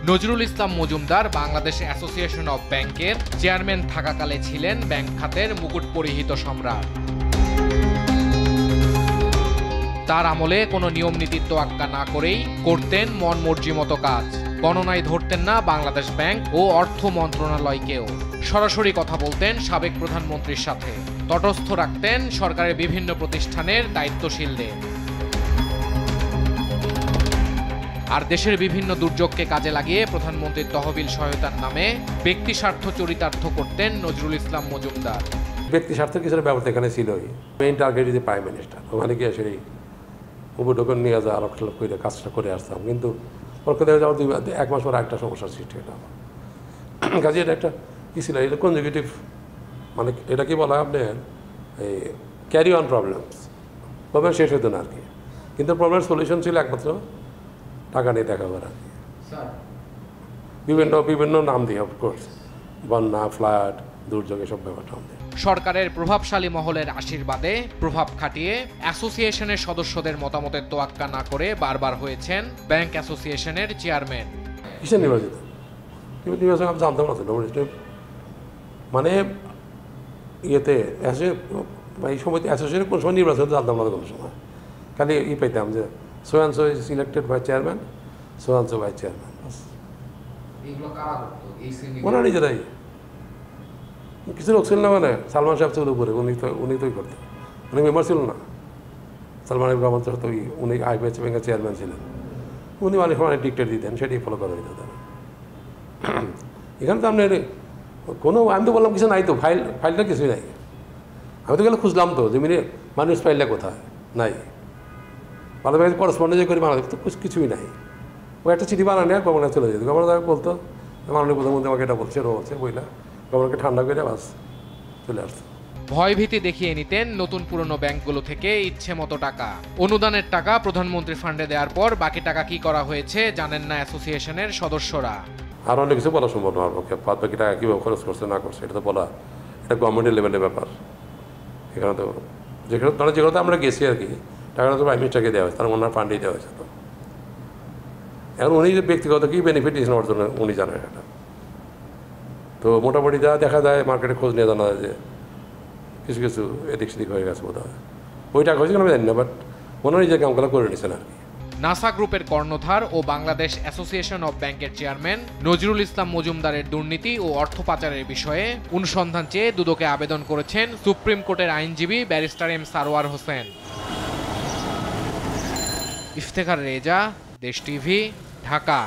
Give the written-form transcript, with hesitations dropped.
Nazrul Islam Majumdar Bangladesh association of ব্যাংকের chairman থাকাকালে ছিলেন bank খাতের মুকুট পরিহিত সম্রাট। তার আমলে কোনো নিয়ম নীতির তোয়াক্কা না করেই করতেন মন মর্জি মতো কাজ। গণনায় ধরতেন না বাংলাদেশ ব্যাংক ও অর্থ মন্ত্রণালয়কেও। সরাসরি কথা বলতেন সাবেক প্রধানমন্ত্রীর সাথে। তটস্থ রাখতেন সরকারের বিভিন্ন প্রতিষ্ঠানের দায়িত্বশীলদের। আর দেশের বিভিন্ন দুর্যোগকে কাজে লাগিয়ে প্রধানমন্ত্রীর তহবিল সহায়তার নামে ব্যক্তি স্বার্থ চরিতার্থ করতেন নজরুল ইসলাম মজুমদার। ব্যক্তি স্বার্থের কিছুটা ব্যবস্থা এখানে ছিলই। Main target is prime minister. ওখানে গিয়ে সেই উপঢৌকন নিয়ে যা আলোক করে কাজটা করে আসতাম, কিন্তু পরকে দেখা যাওয়ার 1 মাস পর একটা সমস্যার সৃষ্টি হলো আমার কাজে। এটা একটা কী ছিল, এটা কনজিকিউটিভ, মানে এটা কি বলা হয় আপনার এই ক্যারি অন প্রবলেম শেষ হতো না আর কি, কিন্তু প্রবলেমের সলিউশন ছিল একমাত্র টাকা নিয়ে দেখা করা। বিভিন্ন নাম দিয়ে, অফকোর্স, বন্যা, ফ্লাড, দুর্যোগ, এসব ব্যাপারটা আমাদের সরকারের প্রভাবশালী মহলের আশীর্বাদে প্রভাব খাটিয়ে অ্যাসোসিয়েশনের সদস্যদের মতামতের তোয়াক্কা না করে বারবার হয়েছেন ব্যাংক অ্যাসোসিয়েশনের চেয়ারম্যান। কিসের নির্বাচিত? নির্বাচন আমি জানতাম না, মানে ইয়েতে এই সময় অ্যাসোসিয়েশনের কোন সময় নির্বাচন জানতাম না কোনো সময়। খালি পাইতাম যে so and so is selected by chairman, so and so by chairman. ওনারা নিজেরাই, কিছু লোক ছিল না, মানে সালমান সাহেব ছিল উপরে, উনি তোই করতেন, উনি মেম্বার ছিল না। সালমান রহমান তো উনি আইপিএস ব্যাংকের চেয়ারম্যান ছিলেন, উনি অনেক সময় ডিক্টেট দিতেন, সেটাই ফলো করা হইত তারা। এখানে তো আপনার কোনো, আমি তো বললাম কিছু নাই, তো ফাইলটা কিছুই নাই। আমি তো গেলে খুঁজলাম তো যে মানুষ ফাইলটা কোথায় নাই, বাংলাদেশ করসপন্ডেন্স করি, বাংলাদেশ তো কিছুই নাই। ও একটা চিঠি বানানি আর গভর্নর চলে যেত, গভর্নর বলতো মাননীয় প্রধানমন্ত্রী আমাকে এটা বলছে, ও বলছে বইলা, গভর্নরকে ঠান্ডা করে বাস চলে আসতো। ভয়ভীতি দেখিয়ে নিতেন নতুন পুরনো ব্যাংকগুলো থেকে ইচ্ছে মতো টাকা। অনুদানের টাকা প্রধানমন্ত্রী ফান্ডে দেওয়ার পর বাকি টাকা কি করা হয়েছে জানেন না অ্যাসোসিয়েশনের সদস্যরা। আর অনেক কিছু বলা সম্ভব না, বাদ বাকি টাকা কীভাবে খরচ করছে না করছে এটা তো বলা, এটা গভর্নমেন্টের লেভেলের ব্যাপার। এখানে তো যেগুলোতে আমরা গেছি আর কি, টাকাটা তো প্রাইম মিনিস্টারকে দেওয়া হয়েছে, তার ওনার ফান্ডেই দেওয়া হয়েছে। তো এখন উনি যে ব্যক্তিগত কী বেনিফিট দিয়েছেন ওর জন্য উনি জানেন এটা। তো মোটামুটি যা দেখা যায় মার্কেটে খোঁজ নিয়ে জানা যায় যে কিছু কিছু এদিক সেদিক হয়ে গেছে বোধ হয়। ওই টাকা হয়েছে আমি জানি না, বাট ওনারা নিজের কামগুলো করে নিয়েছেন আর কি। নাসা গ্রুপের কর্ণধার ও বাংলাদেশ অ্যাসোসিয়েশন অব ব্যাংকের চেয়ারম্যান নজরুল ইসলাম মজুমদারের দুর্নীতি ও অর্থ পাচারের বিষয়ে অনুসন্ধান চেয়ে দুদকে আবেদন করেছেন সুপ্রিম কোর্টের আইনজীবী ব্যারিস্টার এম সারওয়ার হোসেন। ইফতেখার রেজা, দেশ টিভি, ঢাকা।